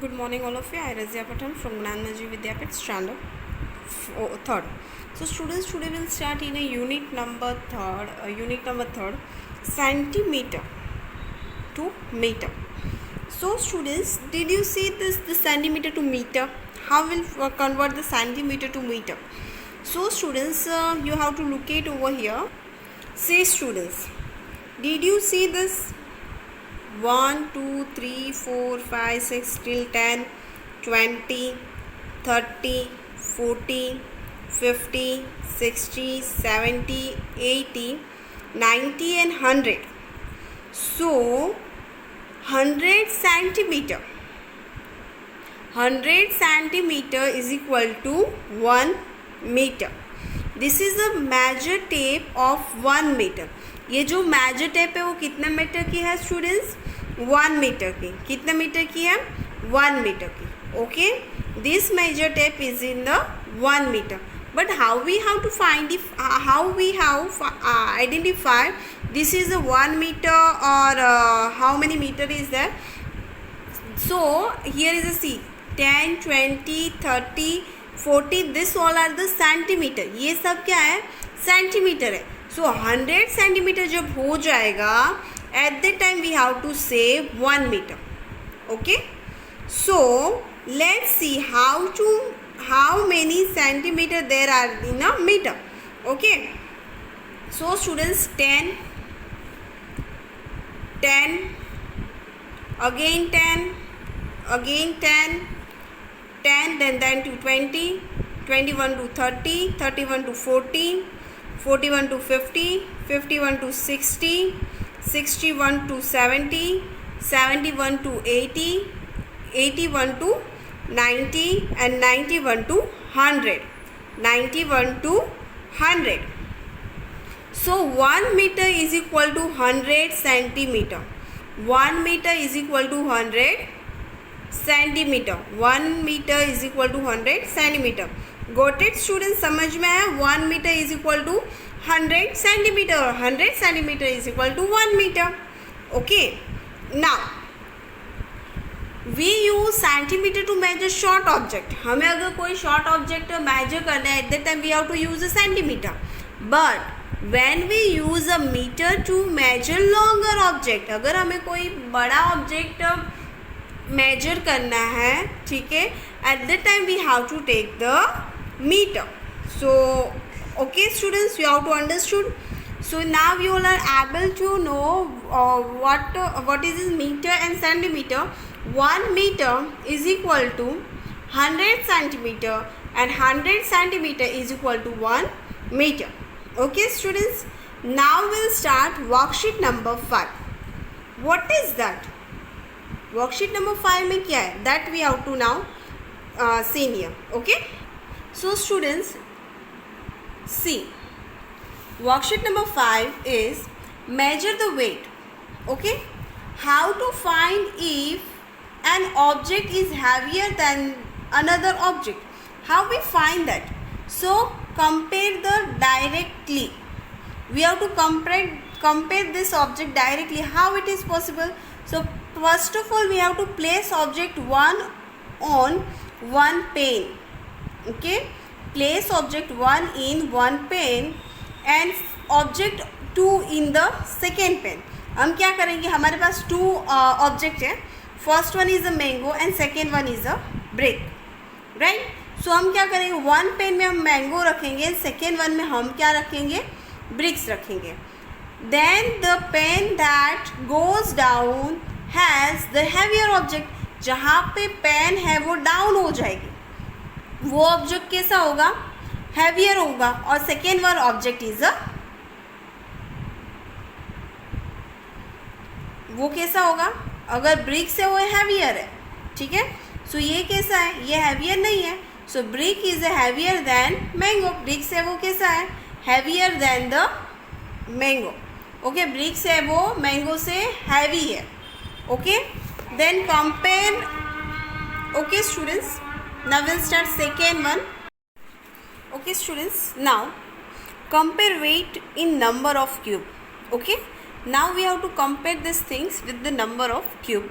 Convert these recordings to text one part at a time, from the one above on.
Good morning, all of you. I Razia Patan from Gnanmaji Vidyapit standard third. So, students, today we'll start in a unit number third, centimeter to meter. So, students, did you see the centimeter to meter? How will convert the centimeter to meter? So, students, you have to look it over here. Say, students, did you see this? 1, 2, 3, 4, 5, 6 till 10, 20, 30, 40, 50, 60, 70, 80, 90 and 100. So 100 centimeter. 100 centimeter is equal to 1 meter. This is the measure tape of 1 meter. ये जो measure tape है वो कितने metre की है students? 1 metre की. कितने metre की है? 1 मीटर की. Okay, this measure tape is in the 1 metre. But how we have to find how we have identify this is a 1 metre और how many metre is that? So here is a C 10, 20, 30, 40. This all are the centimetre. ये सब क्या है? Centimetre है. सो 100 centimetre जब हो जाएगा, at the time we have to say 1 metre. Okay, so let's see how many centimetre there are in a metre. Okay, so students 10, again 10, then to 20, 21 to 30, 31 to 40, 41 to 50, 51 to 60, 61 to 70, 71 to 80, 81 to 90 and 91 to 100. 91 to 100. So 1 meter is equal to 100 centimeter. 1 meter is equal to 100 centimeter. 1 meter is equal to 100 centimeter. Got it students? समझ में आया? 1 metre is equal to 100 centimetre और 100 centimetre is equal to 1 metre. Okay, now we use centimetre to measure short object. हमें अगर कोई short object measure करना है at the time we have to use a centimetre. But when we use a metre to measure longer object, अगर हमें कोई बड़ा object measure करना है, ठीक है, at the time we have to take the meter. So okay students, you have to understood. So now you all are able to know what is this meter and centimeter. 1 meter is equal to 100 centimeter and 100 centimeter is equal to 1 meter. Okay students, now we'll start worksheet number 5. What is that? Worksheet number 5 में क्या है? That we have to now see here. Okay, so students, see, worksheet number 5 is measure the weight. Okay, how to find if an object is heavier than another object? How we find that? So compare the directly. We have to compare this object directly. How it is possible? So first of all we have to place object 1 on one pane. Okay, place object 1 in one pane and object 2 in the second pane. हम क्या करेंगे? हमारे पास 2 object है. First one is a mango and second one is a brick, right? So हम क्या करेंगे? 1 pen में हम मैंगो रखेंगे, सेकेंड वन में हम क्या रखेंगे? ब्रिक्स रखेंगे. Then the pan that goes down has the heavier object. जहाँ पे पेन है वो डाउन हो जाएगी, वो ऑब्जेक्ट कैसा होगा? हैवियर होगा. और second one object is a, वो कैसा होगा? अगर ब्रिक से वो हैवियर है, ठीक है. सो ये कैसा है? ये हैवियर नहीं है. So brick is heavier than mango. Brick से वो कैसा है? Heavier than the mango. Okay, brick से वो मैंगो से हैवी है. Okay, then compare. Okay students, now we'll start second one. Okay students, now compare weight in number of cube. Okay, now we have to compare these things with the number of cube.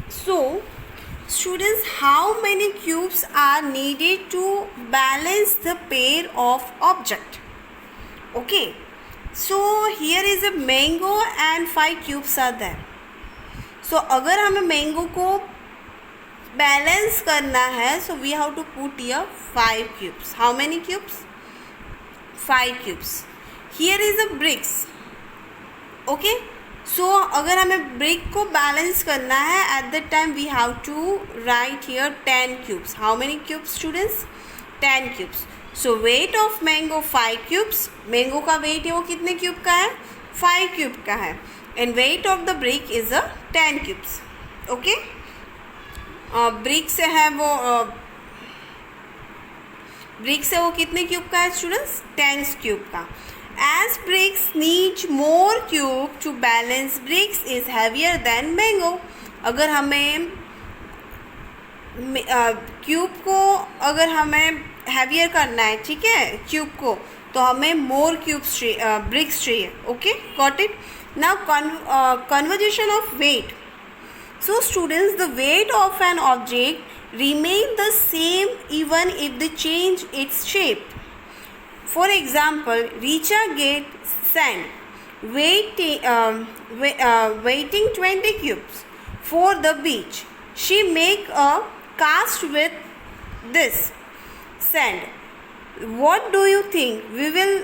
So Students, how many cubes are needed to balance the pair of object? Okay, so here is a mango and 5 cubes are there. So अगर हमें mango को balance करना है, so we have to put here 5 cubes. How many cubes? 5 cubes. Here is a bricks. Okay. सो अगर हमें brick को balance करना है at the time we have to write here 10 cubes. How many cubes students? 10 cubes. So weight of mango 5 cubes. Mango का weight है वो कितने cube का है? 5 क्यूब का है. And wait of the brick is 10 cubes. Okay, brick से है वो ब्रिक से वो कितने क्यूब का है स्टूडेंट्स? 10 क्यूब का. As bricks need more cube to balance, bricks is heavier than mango. अगर हमें क्यूब को अगर हमें हैवियर करना है, ठीक है, क्यूब को, तो हमें मोर क्यूब्स ब्रिक्स चाहिए. Okay, got it. Now conservation of weight. So students, the weight of an object remain the same even if they change its shape. For example, Richa gets sand, weighing 20 cubes for the beach. She make a cast with this sand. What do you think? We will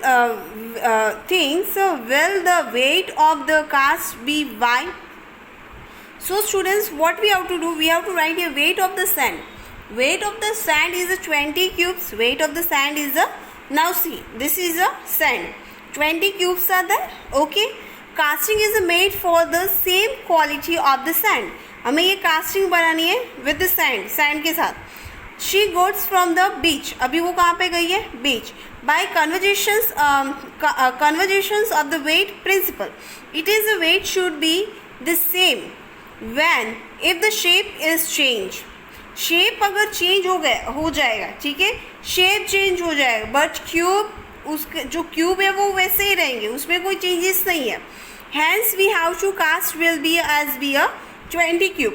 think. So, will the weight of the cast be y? So, students, what we have to do? We have to write a weight of the sand. Weight of the sand is 20 cubes. Weight of the sand is now see, this is a sand. 20 cubes are there. Okay, casting is made for the same quality of the sand. हमें ये casting बनानी है with the sand, sand के साथ. She goes from the beach. अभी वो कहाँ पे गई है? Beach. By conversions of the weight principle, it is the weight should be the same when if the shape is changed. Shape अगर change हो जाएगा, ठीक है, शेप चेंज हो जाएगा, बट क्यूब उसके जो क्यूब है वो वैसे ही रहेंगे, उसमें कोई चेंजेस नहीं है. Hence we have to cast will be as be 20 cube.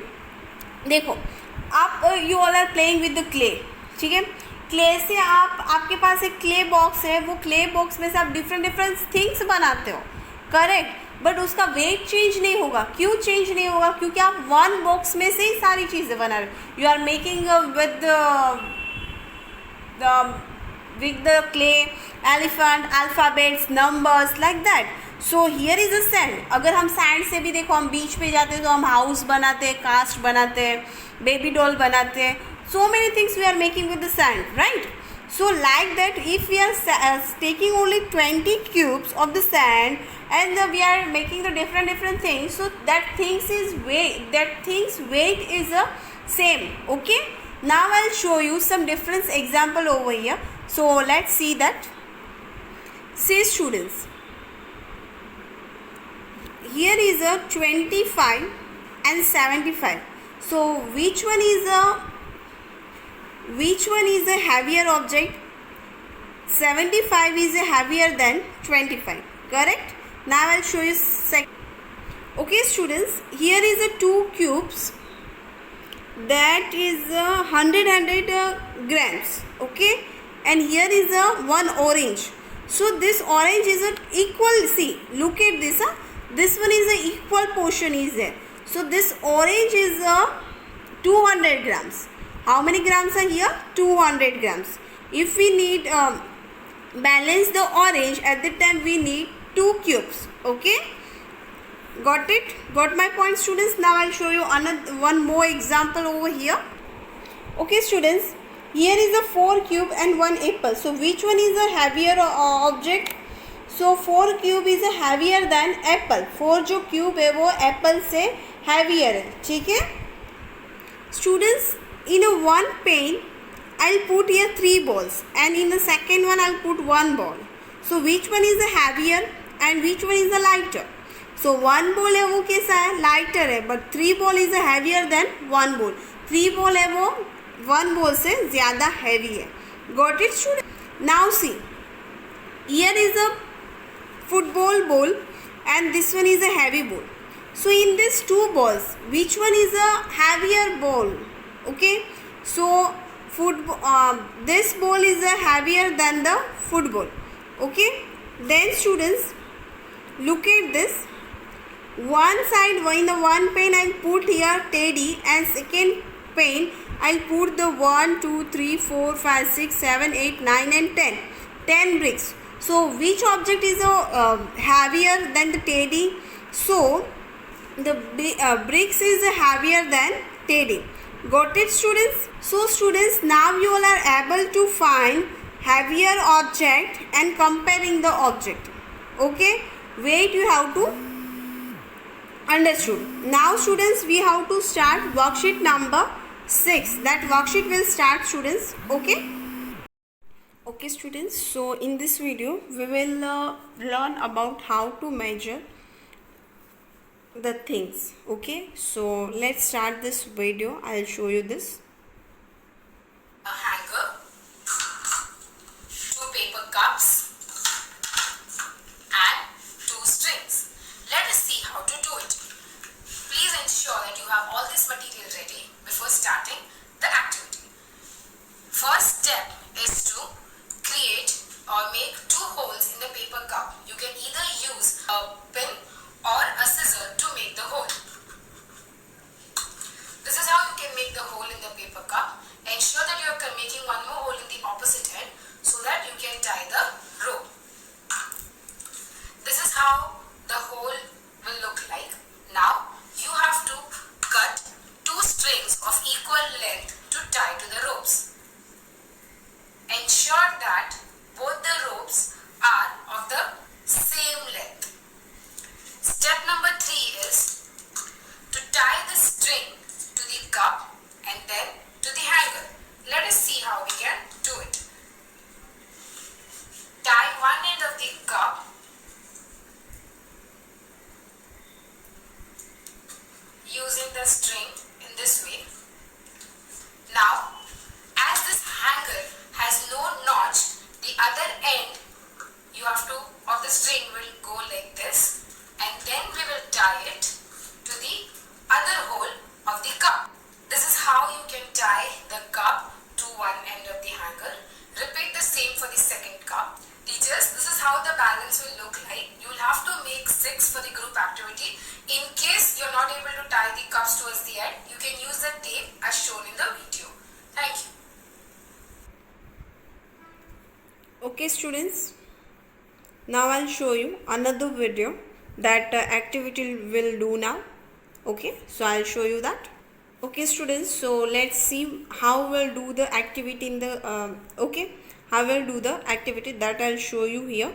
देखो, आप you all are playing with the clay, ठीक है. क्ले से आपके पास एक क्ले बॉक्स है, वो क्ले बॉक्स में से आप डिफरेंट थिंग्स बनाते हो, करेक्ट, बट उसका वेट चेंज नहीं होगा. क्यों चेंज नहीं होगा? क्योंकि आप वन बॉक्स में से ही सारी चीज़ें बना रहे हो. You are making with the clay elephant, alphabets, numbers like that. So here is a sand. अगर हम सैंड से भी देखो, हम बीच पे जाते हैं तो हम हाउस बनाते हैं, कास्ट बनाते हैं, बेबी डॉल बनाते हैं. So many things we are making with the sand, right? So like that, if we are taking only 20 cubes of the sand and we are making the different things, so that things weight is same. Okay, now I'll show you some different example over here. So let's see that. See students, here is a 25 and 75. So which one is a heavier object? 75 is heavier than 25, correct? Now I'll show you second. Okay students, here is a 2 cubes, that is 100 grams. Okay, and here is a 1 orange. So this orange is equal. See, look at this. This one is a equal portion is there. So this orange is 200 grams. How many grams are here? 200 grams. If we need balance the orange, at that time we need 2 cubes. Okay, got it? Got my point students? Now I'll show you one more example over here. Okay students, here is a 4 cube and 1 apple. So which one is a heavier object? So 4 cube is a heavier than apple. 4 जो cube है वो apple से heavier है, ठीक है students. In a one pane, I'll put here 3 balls, and in the second one I'll put 1 ball. So which one is the heavier and which one is the lighter? So 1 ball है वो कैसा है? Lighter है, but 3 ball is heavier than 1 ball. 3 ball है वो 1 ball से ज़्यादा heavy है. Got it student? Now see, here is a football ball and this one is a heavy ball. So in these 2 balls, which one is a heavier ball? Okay, so this ball is heavier than the football. Okay, then students, look at this. One side, in the one pen I'll put here Teddy, and second pen I'll put the 1, 2, 3, 4, 5, 6, 7, 8, 9 and 10. 10 bricks. So which object is heavier than the Teddy? So the bricks is heavier than Teddy. Got it, students? So students, now you all are able to find heavier object and comparing the object. Okay, weight you have to understood. Now students, we have to start worksheet number 6. That worksheet will start, students. Okay students, so in this video we will learn about how to measure the things. Okay, so let's start this video. I'll show you this. A hanger, 2 paper cups and 2 strings. Let us see how to do it. Please ensure that you have all this material ready before starting the activity. First step is to create or make 2 holes in the paper cup. You can either use a pin or a scissor to make the hole. This is how you can make the hole in the paper cup. Ensure that you are making one more hole in the opposite end so that you can tie the rope. This is how the hole will look like. Now you have to cut 2 strings of equal length to tie to the ropes. Ensure that both the ropes are of the same length. Step number 3 is to tie the string to the cup and then to the hanger. Let us see how we can do it. Tie one end of the cup using the string in this way. Now, as this hanger has no notch, the other end of the string will go like this, and then we will tie it to the other hole of the cup. This is how you can tie the cup to one end of the hanger. Repeat the same for the second cup. Teachers, this is how the balance will look like. You will have to make 6 for the group activity. In case you are not able to tie the cups towards the end, you can use the tape as shown in the video. Thank you. Okay students, now I'll show you another video that activity will do now. Okay, so I'll show you that. Okay students, so let's see how we'll do the activity in the how we'll do the activity that I'll show you here.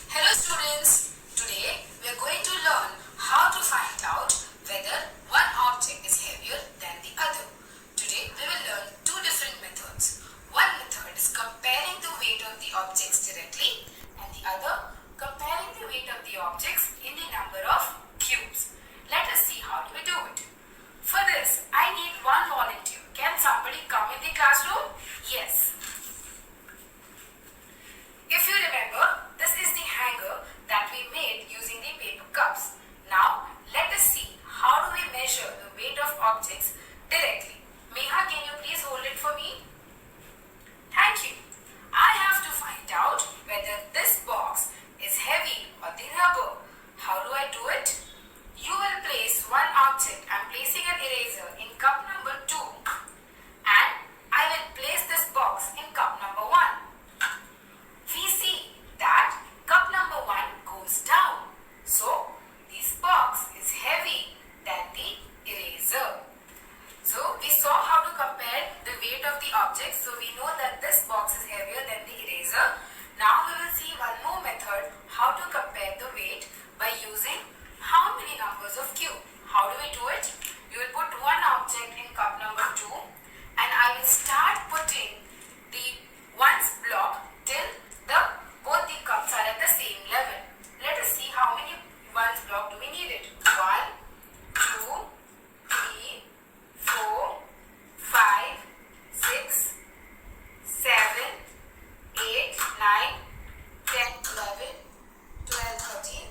Hello students, today we are going to learn how to find out whether one object is heavier than the other. Today we will learn 2 different methods. One method is comparing the weight of the objects directly, and the other comparing the weight of the objects in the number of cubes. Let us see how do we do it. For this, I need one volunteer. Can somebody come in the classroom? Yes. If you remember, this is the hanger that we made using the paper cups. Now, let us see how do we measure the weight of objects directly. Meha, can you please hold it for me? Thank you. I have to find out whether this box is heavy or the rubber. How do I do it? You will place one object. I am placing an eraser in cup number 2 and I will place this box in cup number 1. We see that cup number 1 goes down. So, this box is heavy than the eraser. So, we saw how to compare the weight of the object. So, we know that this box is heavier than the eraser. Now, we will see one more method how to compare the weight by using how many numbers of cube. How do we do it? You will put one object in cup number 2 and I will start putting the ones block till both the cups are at the same level. Let us see how many ones block do we need it. 1, 2, 3, 4, 5, 6, 7, 8, 9, 10, 11, 12, 13,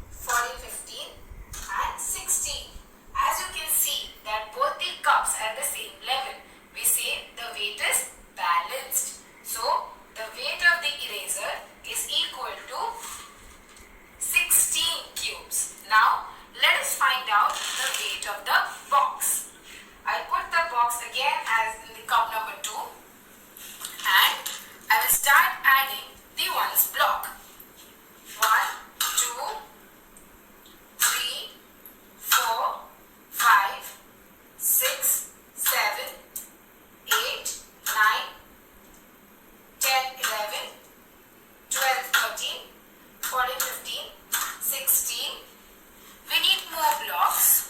14, 15 and 16. As you can see that the weight of the box. I'll put the box again as in the cup number 2 and I will start adding the ones block. 1, 2, 3, 4, 5, 6, 7, 8, 9, 10, 11, 12, 13, 14, 15, 16. We need more blocks.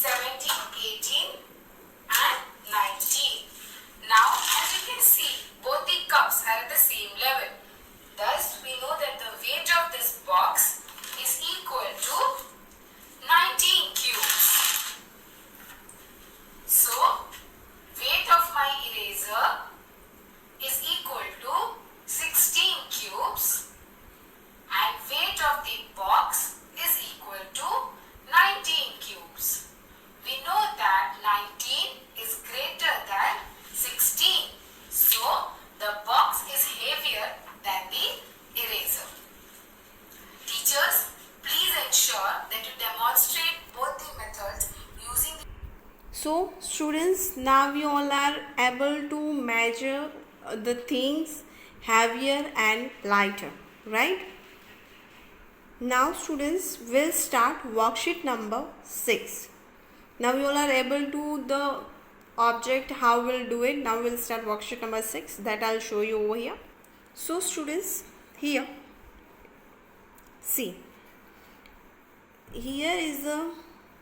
17, 18 and 19. Now as you can see, both the cups are at the same level. Thus we know that the weight of this box is equal to 19 cubes. So weight of my eraser is equal to 16 cubes and weight of the box is equal to 19 cubes. We know that 19 is greater than 16. So the box is heavier than the eraser. Teachers, please ensure that you demonstrate both the methods using the So students, now we all are able to measure the things heavier and lighter, right? Now students, will start worksheet number 6. Now we all are able to the object, how we'll do it. Now we'll start worksheet number 6, that I'll show you over here. So students, here, see, here is the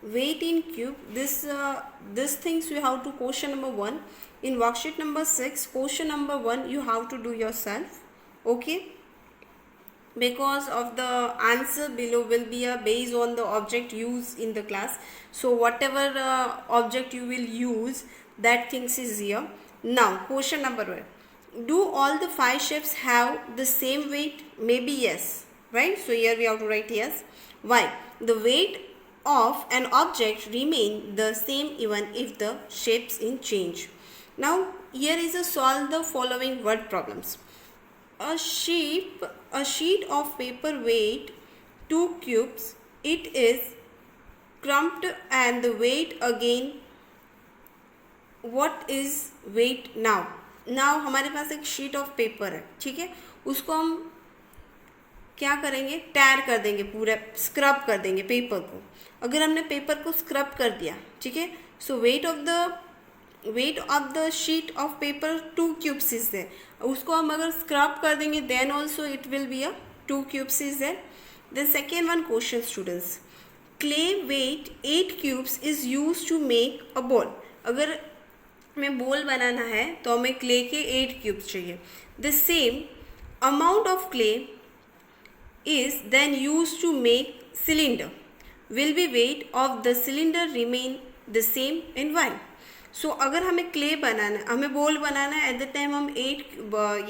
weight in cube. This things you have to question number 1. In worksheet number 6, question number 1 you have to do yourself, okay? Because of the answer below will be based on the object used in the class. So whatever object you will use, that things is here. Now question number 1. Do all the 5 shapes have the same weight? Maybe yes, right? So here we have to write yes. Why? The weight of an object remain the same even if the shapes in change. Now here is a solve the following word problems. A sheet of paper weight 2 cubes. It is crumped and the weight again. What is weight now? Now हमारे पास एक sheet of paper है, ठीक है, उसको हम क्या करेंगे, tyre कर देंगे, पूरा स्क्रब कर देंगे पेपर को. अगर हमने पेपर को स्क्रब कर दिया, ठीक है, so weight of the sheet of paper 2 cubes is there. उसको हम अगर स्क्रब कर देंगे then also it will be 2 cubes is there. The second one question students, clay weight 8 cubes is use to make a ball. अगर हमें ball बनाना है तो हमें क्ले के 8 क्यूब्स चाहिए. The same amount of clay is then used to make cylinder. Will be weight of the cylinder remain the same in one. So अगर हमें clay बनाना है, हमें बॉल बनाना है, एट द टाइम हम 8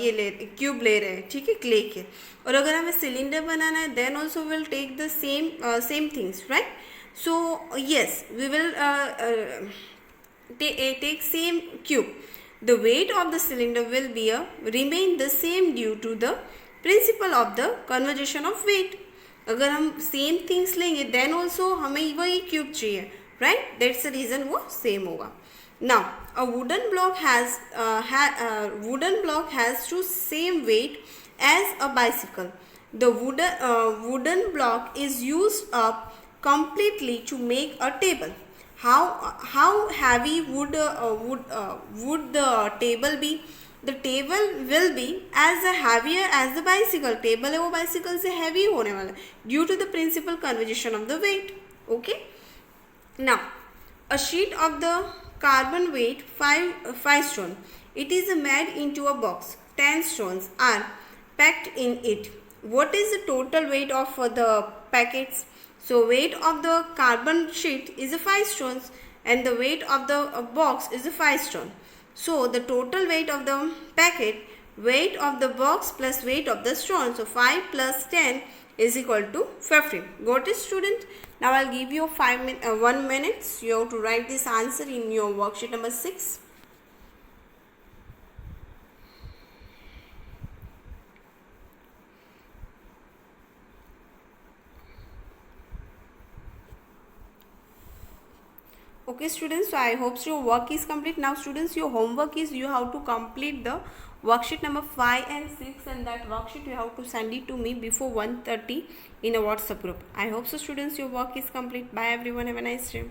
ये क्यूब ले रहे हैं, ठीक है, क्ले के. और अगर हमें सिलेंडर बनाना है then also will take the same things, right. So yes, we will take same cube. The weight of the cylinder will be remain the same due to the principle of the conversation of weight. अगर हम same things लेंगे then also हमें वही cube चाहिए, right. That's the reason वो same होगा. Now a wooden block has to same weight as a bicycle. The wooden block is used up completely to make a table. How heavy would the table be? The table will be as heavier as the bicycle. Table है वो bicycle से heavy होने वाला due to the principal conservation of the weight. Okay. Now, a sheet of the carbon weight 5 stone. It is made into a box. 10 stones are packed in it. What is the total weight of the packets? So weight of the carbon sheet is 5 stones and the weight of the box is 5 stone. So the total weight of the packet, weight of the box plus weight of the stone. So 5 plus 10 is equal to 15. Got it, student? Now I'll give you 1 minute. You have to write this answer in your worksheet number 6. Okay students, so I hope so your work is complete. Now students, your homework is you have to complete the worksheet number 5 and 6, and that worksheet you have to send it to me before 1:30 in a WhatsApp group. I hope so students, your work is complete. Bye everyone, have a nice day.